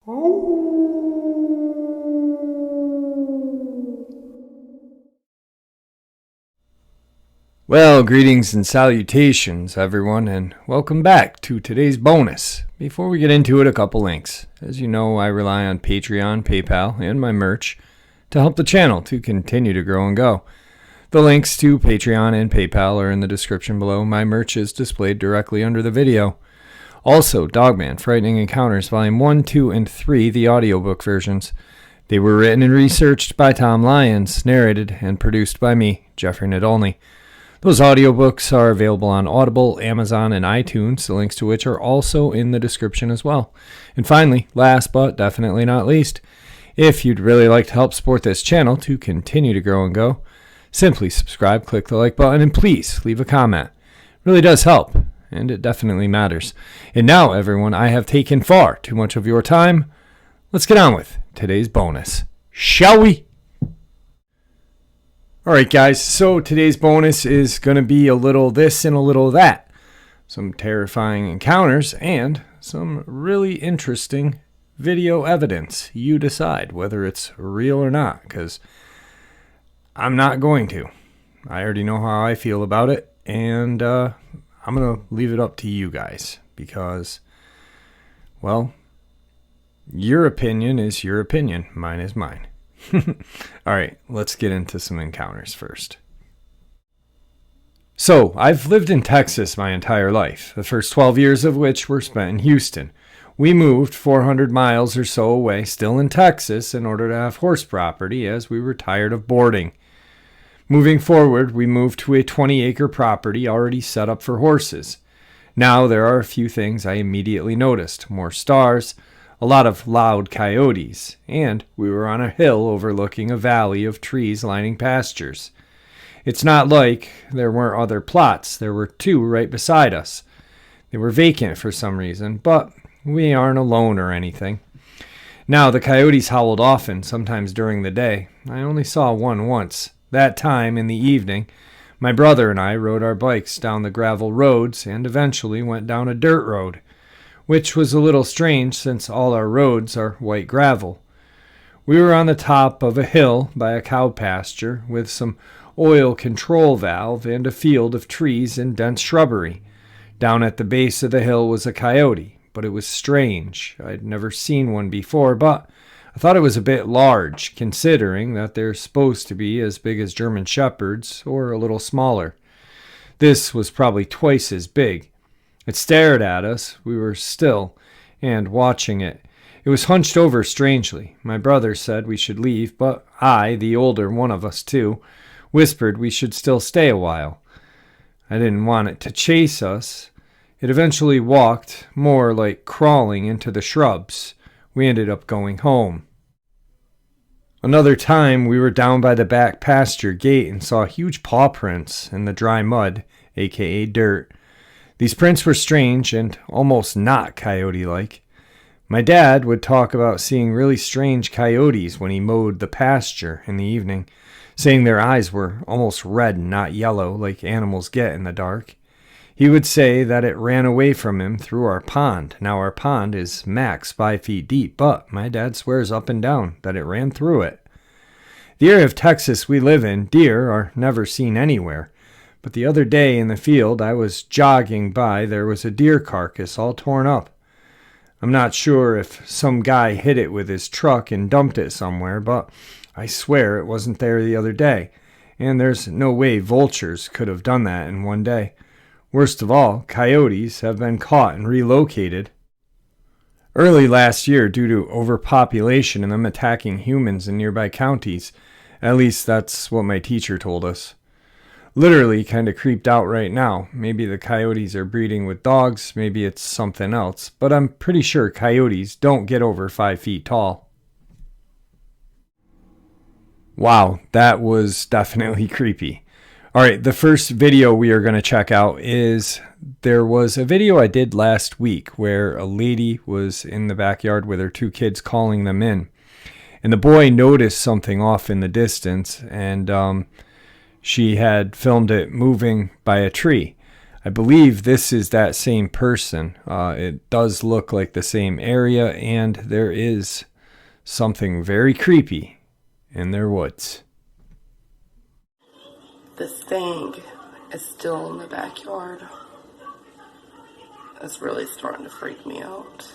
Well, greetings and salutations, everyone, and welcome back to today's bonus. Before we get into it, a couple links. As you know, I rely on Patreon, PayPal, and my merch to help the channel to continue to grow and go. The links to Patreon and PayPal are in the description below. My merch is displayed directly under the video. Also, Dogman, Frightening Encounters, Volume 1, 2, and 3, the audiobook versions. They were written and researched by Tom Lyons, narrated and produced by me, Jeffrey Nadolny. Those audiobooks are available on Audible, Amazon, and iTunes, the links to which are also in the description as well. And finally, last but definitely not least, if you'd really like to help support this channel to continue to grow and go, simply subscribe, click the like button, and please leave a comment. It really does help, and it definitely matters. And now, everyone, I have taken far too much of your time. Let's get on with today's bonus, shall we? Alright guys, so today's bonus is going to be a little this and a little that. Some terrifying encounters and some really interesting video evidence. You decide whether it's real or not, because I'm not going to. I already know how I feel about it, and I'm going to leave it up to you guys, because, well, your opinion is your opinion. Mine is mine. All right, let's get into some encounters first. So, I've lived in Texas my entire life, the first 12 years of which were spent in Houston. We moved 400 miles or so away, still in Texas, in order to have horse property as we were tired of boarding. Moving forward, we moved to a 20-acre property already set up for horses. Now, there are a few things I immediately noticed. More stars, a lot of loud coyotes, and we were on a hill overlooking a valley of trees lining pastures. It's not like there weren't other plots. There were two right beside us. They were vacant for some reason, but we aren't alone or anything. Now, the coyotes howled often, sometimes during the day. I only saw one once. That time, in the evening, my brother and I rode our bikes down the gravel roads and eventually went down a dirt road, which was a little strange since all our roads are white gravel. We were on the top of a hill by a cow pasture with some oil control valve and a field of trees and dense shrubbery. Down at the base of the hill was a coyote, but it was strange. I'd never seen one before, but I thought it was a bit large, considering that they're supposed to be as big as German Shepherds or a little smaller. This was probably twice as big. It stared at us. We were still and watching it. It was hunched over strangely. My brother said we should leave, but I, the older one of us too, whispered we should still stay a while. I didn't want it to chase us. It eventually walked, more like crawling, into the shrubs. We ended up going home. Another time, we were down by the back pasture gate and saw huge paw prints in the dry mud, aka dirt. These prints were strange and almost not coyote-like. My dad would talk about seeing really strange coyotes when he mowed the pasture in the evening, saying their eyes were almost red and not yellow like animals get in the dark. He would say that it ran away from him through our pond. Now our pond is max 5 feet deep, but my dad swears up and down that it ran through it. The area of Texas we live in, deer are never seen anywhere. But the other day in the field I was jogging by, there was a deer carcass all torn up. I'm not sure if some guy hit it with his truck and dumped it somewhere, but I swear it wasn't there the other day. And there's no way vultures could have done that in one day. Worst of all, coyotes have been caught and relocated early last year due to overpopulation and them attacking humans in nearby counties. At least that's what my teacher told us. Literally kind of creeped out right now. Maybe the coyotes are breeding with dogs, maybe it's something else, but I'm pretty sure coyotes don't get over 5 feet tall. Wow, that was definitely creepy. Alright, the first video we are going to check out is, there was a video I did last week where a lady was in the backyard with her 2 kids calling them in. And the boy noticed something off in the distance, and she had filmed it moving by a tree. I believe this is that same person. It does look like the same area, and there is something very creepy in their woods. This thing is still in the backyard. It's really starting to freak me out.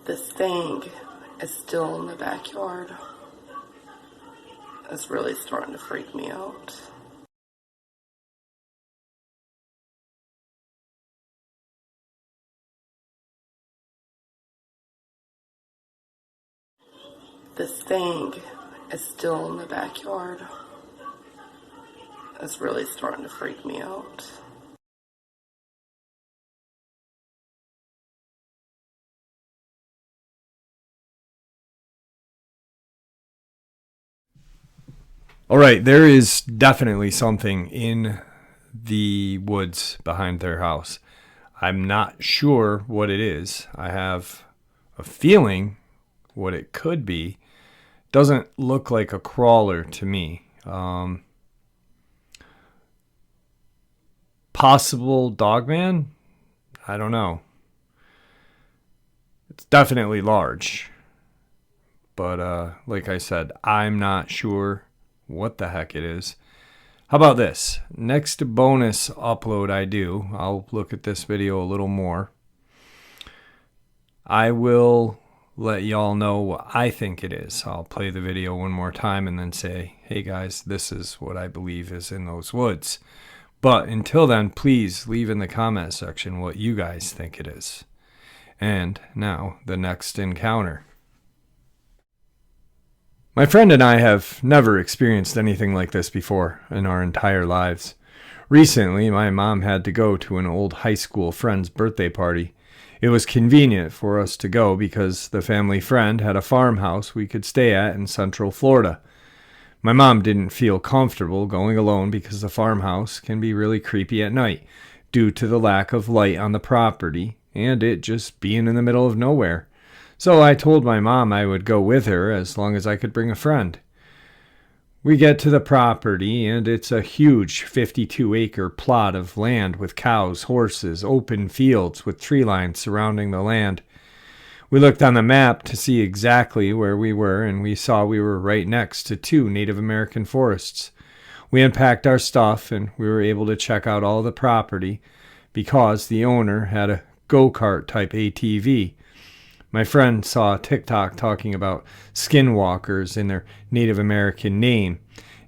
This thing is still in the backyard. It's really starting to freak me out. This thing is still in the backyard. It's really starting to freak me out. All right, there is definitely something in the woods behind their house. I'm not sure what it is. I have a feeling what it could be. Doesn't look like a crawler to me. Possible Dogman? I don't know. It's definitely large. But like I said, I'm not sure what the heck it is. How about this? Next bonus upload I do, I'll look at this video a little more. I will let y'all know what I think it is. I'll play the video one more time and then say, hey guys, this is what I believe is in those woods. But until then, please leave in the comment section what you guys think it is. And now, the next encounter. My friend and I have never experienced anything like this before in our entire lives. Recently, my mom had to go to an old high school friend's birthday party. It was convenient for us to go because the family friend had a farmhouse we could stay at in Central Florida. My mom didn't feel comfortable going alone because the farmhouse can be really creepy at night due to the lack of light on the property and it just being in the middle of nowhere. So I told my mom I would go with her as long as I could bring a friend. We get to the property, and it's a huge 52-acre plot of land with cows, horses, open fields with tree lines surrounding the land. We looked on the map to see exactly where we were, and we saw we were right next to 2 Native American forests. We unpacked our stuff, and we were able to check out all the property because the owner had a go-kart type ATV. My friend saw TikTok talking about skinwalkers in their Native American name,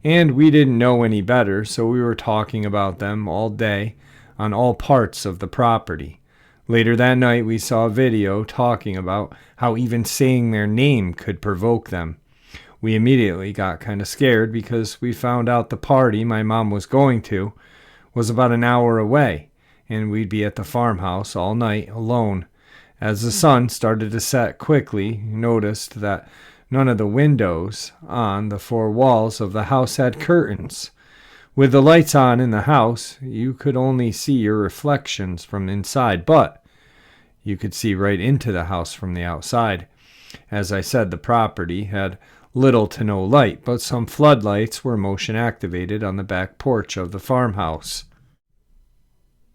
and we didn't know any better, so we were talking about them all day on all parts of the property. Later that night, we saw a video talking about how even saying their name could provoke them. We immediately got kind of scared because we found out the party my mom was going to was about an hour away, and we'd be at the farmhouse all night alone. As the sun started to set quickly, we noticed that none of the windows on the 4 walls of the house had curtains. With the lights on in the house, you could only see your reflections from inside, but you could see right into the house from the outside. As I said, the property had little to no light, but some floodlights were motion activated on the back porch of the farmhouse.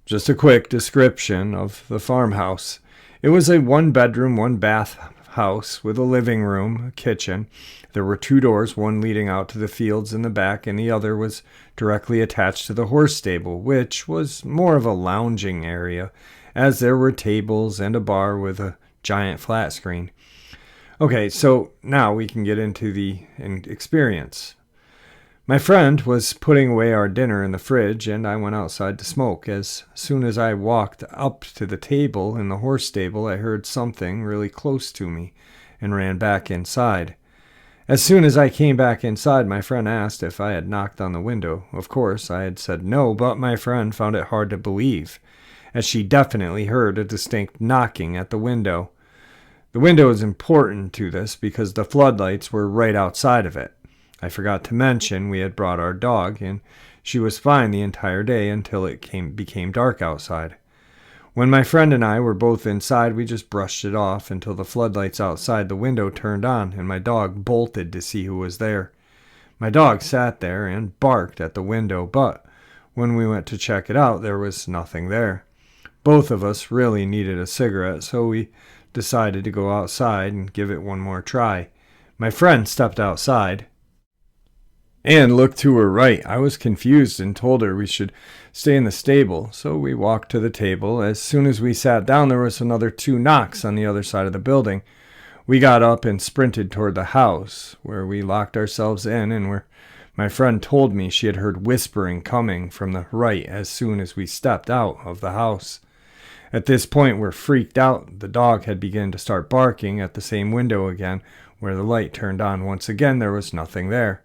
Just a quick description of the farmhouse. It was a 1-bedroom, 1-bath house with a living room, a kitchen. There were 2 doors, one leading out to the fields in the back, and the other was directly attached to the horse stable, which was more of a lounging area, as there were tables and a bar with a giant flat screen. Okay, so now we can get into the experience. My friend was putting away our dinner in the fridge, and I went outside to smoke. As soon as I walked up to the table in the horse stable, I heard something really close to me and ran back inside. As soon as I came back inside, my friend asked if I had knocked on the window. Of course, I had said no, but my friend found it hard to believe, as she definitely heard a distinct knocking at the window. The window is important to this because the floodlights were right outside of it. I forgot to mention we had brought our dog, and she was fine the entire day until it became dark outside. When my friend and I were both inside, we just brushed it off until the floodlights outside the window turned on and my dog bolted to see who was there. My dog sat there and barked at the window, but when we went to check it out, there was nothing there. Both of us really needed a cigarette, so we decided to go outside and give it one more try. My friend stepped outside and looked to her right. I was confused and told her we should stay in the stable, so we walked to the table. As soon as we sat down, there was another 2 knocks on the other side of the building. We got up and sprinted toward the house, where we locked ourselves in and where my friend told me she had heard whispering coming from the right as soon as we stepped out of the house. At this point, we're freaked out. The dog had begun to start barking at the same window again, where the light turned on. Once again, there was nothing there.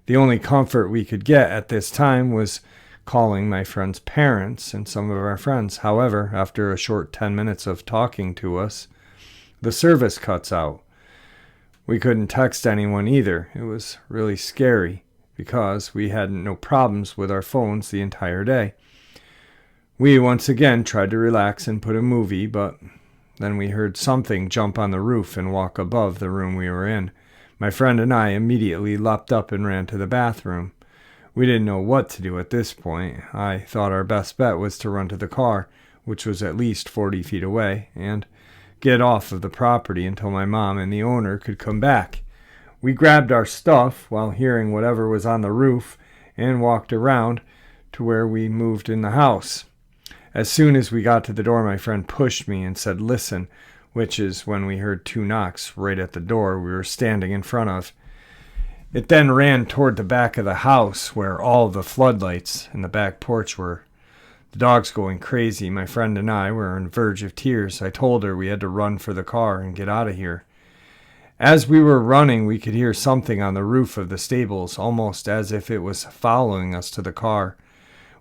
The only comfort we could get at this time was calling my friend's parents and some of our friends. However, after a short 10 minutes of talking to us, the service cuts out. We couldn't text anyone either. It was really scary because we had no problems with our phones the entire day. We once again tried to relax and put a movie, but then we heard something jump on the roof and walk above the room we were in. My friend and I immediately leapt up and ran to the bathroom. We didn't know what to do at this point. I thought our best bet was to run to the car, which was at least 40 feet away, and get off of the property until my mom and the owner could come back. We grabbed our stuff while hearing whatever was on the roof and walked around to where we moved in the house. As soon as we got to the door, my friend pushed me and said, "Listen," which is when we heard 2 knocks right at the door we were standing in front of. It then ran toward the back of the house where all the floodlights in the back porch were. The dog's going crazy. My friend and I were on the verge of tears. I told her we had to run for the car and get out of here. As we were running, we could hear something on the roof of the stables, almost as if it was following us to the car.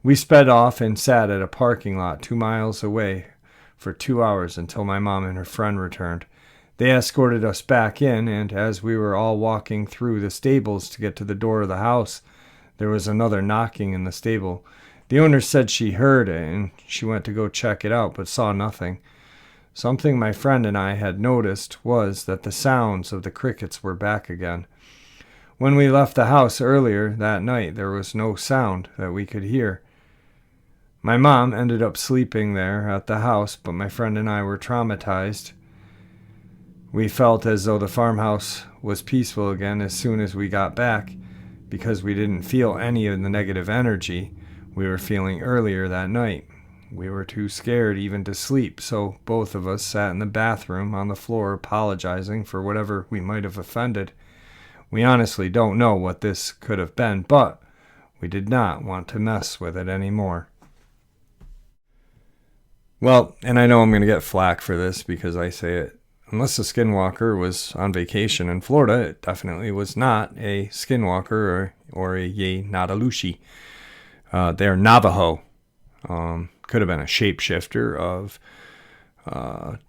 We sped off and sat at a parking lot 2 miles away for 2 hours until my mom and her friend returned. They escorted us back in, and as we were all walking through the stables to get to the door of the house, there was another knocking in the stable. The owner said she heard it, and she went to go check it out, but saw nothing. Something my friend and I had noticed was that the sounds of the crickets were back again. When we left the house earlier that night, there was no sound that we could hear. My mom ended up sleeping there at the house, but my friend and I were traumatized. We felt as though the farmhouse was peaceful again as soon as we got back because we didn't feel any of the negative energy we were feeling earlier that night. We were too scared even to sleep, so both of us sat in the bathroom on the floor apologizing for whatever we might have offended. We honestly don't know what this could have been, but we did not want to mess with it anymore. Well, and I know I'm going to get flack for this because I say it. Unless the skinwalker was on vacation in Florida, it definitely was not a skinwalker or a Ye-Natalushi. They're Navajo. Could have been a shapeshifter of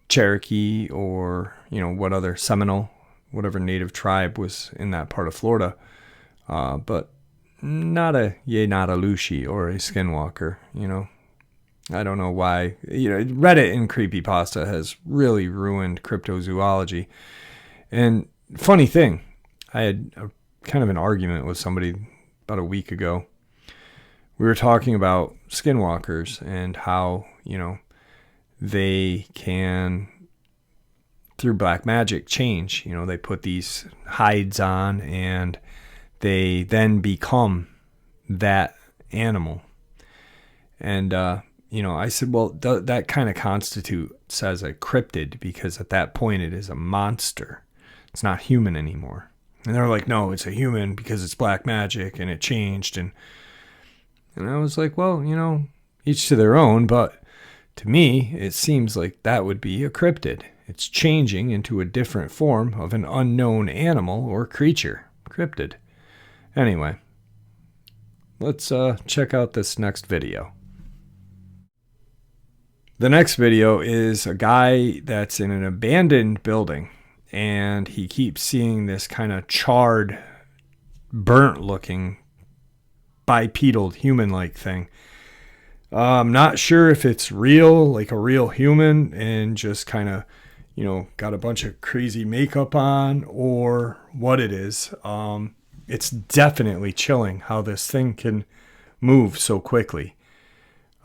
Cherokee or, what other Seminole, whatever native tribe was in that part of Florida. But not a Ye-Natalushi or a skinwalker, I don't know why. Reddit and creepypasta has really ruined cryptozoology. And funny thing, I had kind of an argument with somebody about a week ago. We were talking about skinwalkers and how, they can, through black magic, change. They put these hides on and they then become that animal. And, I said, well, that kind of constitutes as a cryptid because at that point it is a monster. It's not human anymore. And they're like, no, it's a human because it's black magic and it changed. And I was like, well, each to their own. But to me, it seems like that would be a cryptid. It's changing into a different form of an unknown animal or creature. Cryptid. Anyway, let's check out this next video. The next video is a guy that's in an abandoned building, and he keeps seeing this kind of charred, burnt-looking, bipedal, human-like thing I'm not sure if it's real, like a real human, and just kind of, got a bunch of crazy makeup on, or what it is. It's definitely chilling how this thing can move so quickly.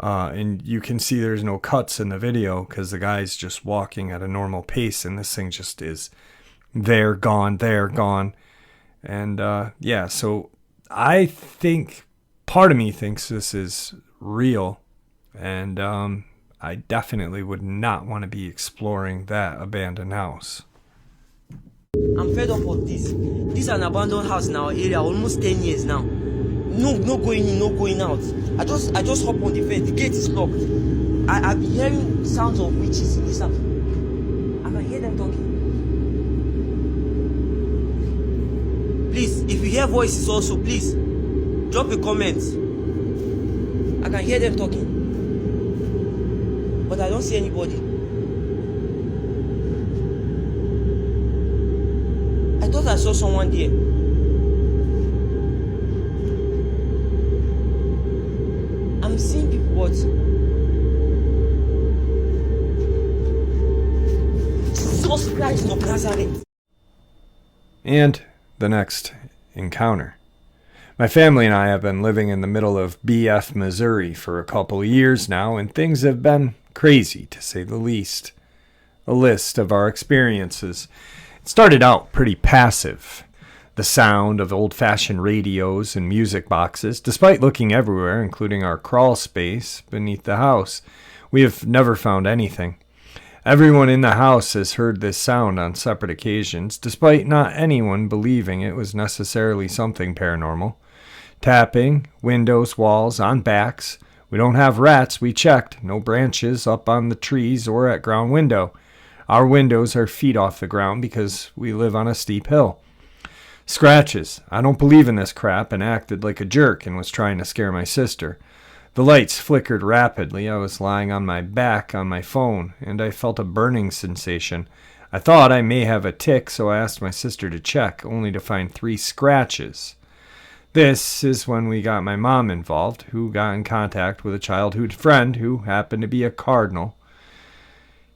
And you can see there's no cuts in the video because the guy's just walking at a normal pace, and this thing just is there, gone, there, gone. And yeah, so I think part of me thinks this is real, and I definitely would not want to be exploring that abandoned house. I'm fed up of this. This is an abandoned house in our area, almost 10 years now. No going in, no going out. I just hop on the fence. The gate is locked. I've been hearing sounds of witches in this house. I can hear them talking. Please, if you hear voices also, please drop a comment. I can hear them talking, but I don't see anybody. I thought I saw someone there. I'm seeing people, but Jesus Christ of Nazareth. And the next encounter. My family and I have been living in the middle of BF, Missouri for a couple of years now, and things have been crazy, to say the least. A list of our experiences. It started out pretty passive. The sound of old-fashioned radios and music boxes, despite looking everywhere, including our crawl space beneath the house. We have never found anything. Everyone in the house has heard this sound on separate occasions, despite not anyone believing it was necessarily something paranormal. Tapping, windows, walls, on backs. We don't have rats, we checked. No branches up on the trees or at ground window. Our windows are feet off the ground because we live on a steep hill. Scratches. I don't believe in this crap and acted like a jerk and was trying to scare my sister. The lights flickered rapidly. I was lying on my back on my phone, and I felt a burning sensation. I thought I may have a tick, so I asked my sister to check, only to find 3 scratches. This is when we got my mom involved, who got in contact with a childhood friend who happened to be a cardinal.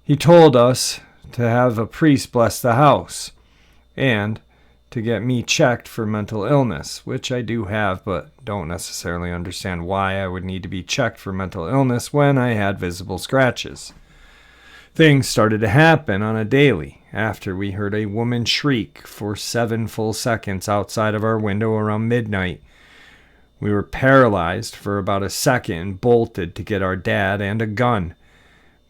He told us to have a priest bless the house, and to get me checked for mental illness, which I do have, but don't necessarily understand why I would need to be checked for mental illness when I had visible scratches. Things started to happen on a daily after we heard a woman shriek for 7 full seconds outside of our window around midnight. We were paralyzed for about a second and bolted to get our dad and a gun.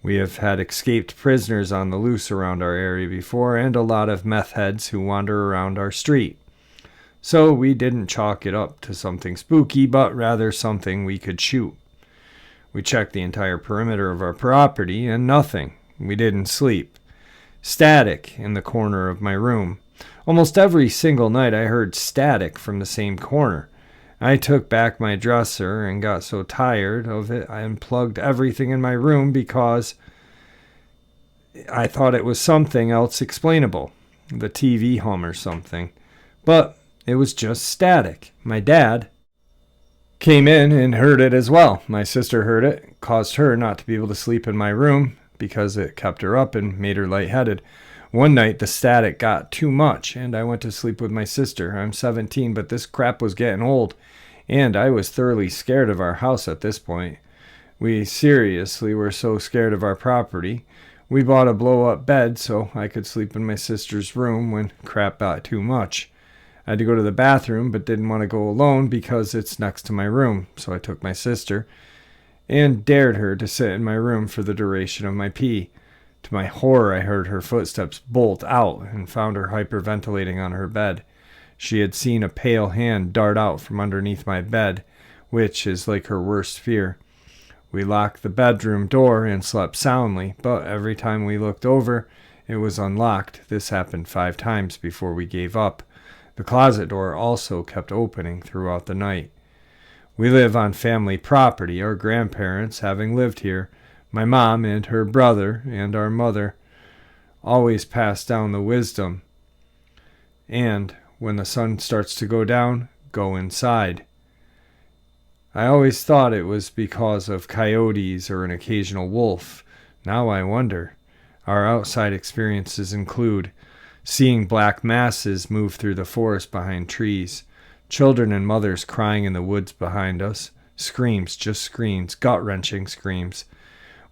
We have had escaped prisoners on the loose around our area before, and a lot of meth heads who wander around our street. So we didn't chalk it up to something spooky, but rather something we could shoot. We checked the entire perimeter of our property, and nothing. We didn't sleep. Static in the corner of my room. Almost every single night I heard static from the same corner. I took back my dresser and got so tired of it I unplugged everything in my room because I thought it was something else explainable, the TV hum or something. But it was just static. My dad came in and heard it as well. My sister heard it, caused her not to be able to sleep in my room because it kept her up and made her lightheaded. One night, the static got too much, and I went to sleep with my sister. I'm 17, but this crap was getting old, and I was thoroughly scared of our house at this point. We seriously were so scared of our property. We bought a blow-up bed so I could sleep in my sister's room when crap got too much. I had to go to the bathroom, but didn't want to go alone because it's next to my room, so I took my sister and dared her to sit in my room for the duration of my pee. To my horror, I heard her footsteps bolt out and found her hyperventilating on her bed. She had seen a pale hand dart out from underneath my bed, which is like her worst fear. We locked the bedroom door and slept soundly, but every time we looked over, it was unlocked. This happened 5 times before we gave up. The closet door also kept opening throughout the night. We live on family property, our grandparents having lived here. My mom and her brother and our mother always pass down the wisdom. And when the sun starts to go down, go inside. I always thought it was because of coyotes or an occasional wolf. Now I wonder. Our outside experiences include seeing black masses move through the forest behind trees, children and mothers crying in the woods behind us, screams, just screams, gut-wrenching screams.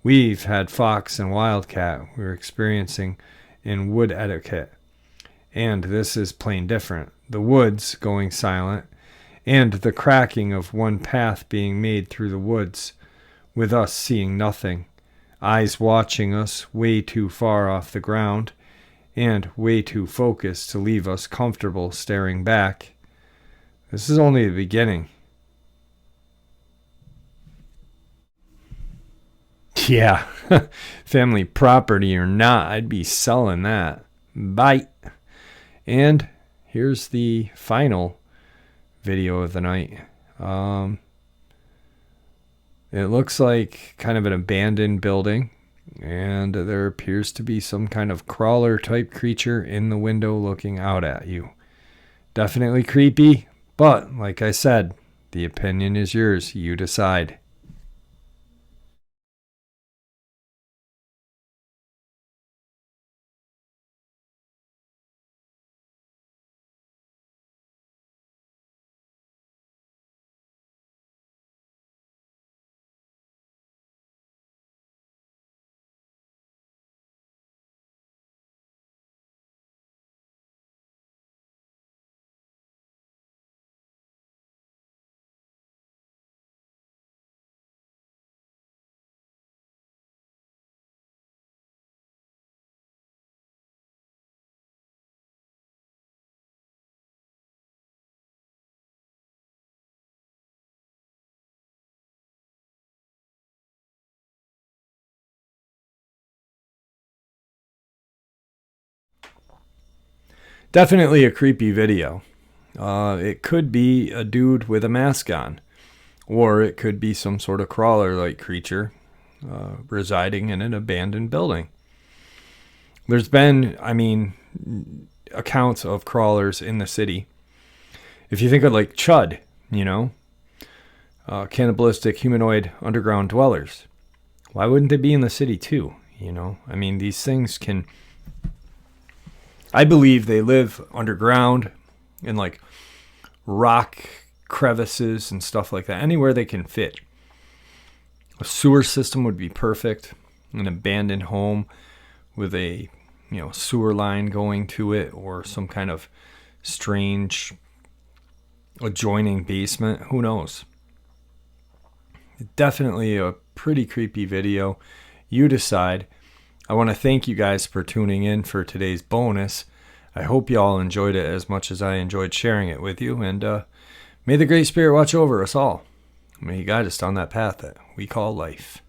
We've had fox and wildcat we're experiencing in wood etiquette. And this is plain different. The woods going silent, and the cracking of one path being made through the woods, with us seeing nothing, eyes watching us way too far off the ground, and way too focused to leave us comfortable staring back. This is only the beginning. Yeah, family property or not, I'd be selling that. Bye. And here's the final video of the night. It looks like kind of an abandoned building, and there appears to be some kind of crawler type creature in the window looking out at you. Definitely creepy, but like I said, the opinion is yours. You decide. Definitely a creepy video. It could be a dude with a mask on, or it could be some sort of crawler-like creature residing in an abandoned building. There's been, accounts of crawlers in the city. If you think of like Chud, cannibalistic humanoid underground dwellers, why wouldn't they be in the city too? These things can... I believe they live underground in like rock crevices and stuff like that. Anywhere they can fit. A sewer system would be perfect. An abandoned home with a sewer line going to it, or some kind of strange adjoining basement. Who knows? Definitely a pretty creepy video. You decide. I want to thank you guys for tuning in for today's bonus. I hope you all enjoyed it as much as I enjoyed sharing it with you. And may the Great Spirit watch over us all. May He guide us down that path that we call life.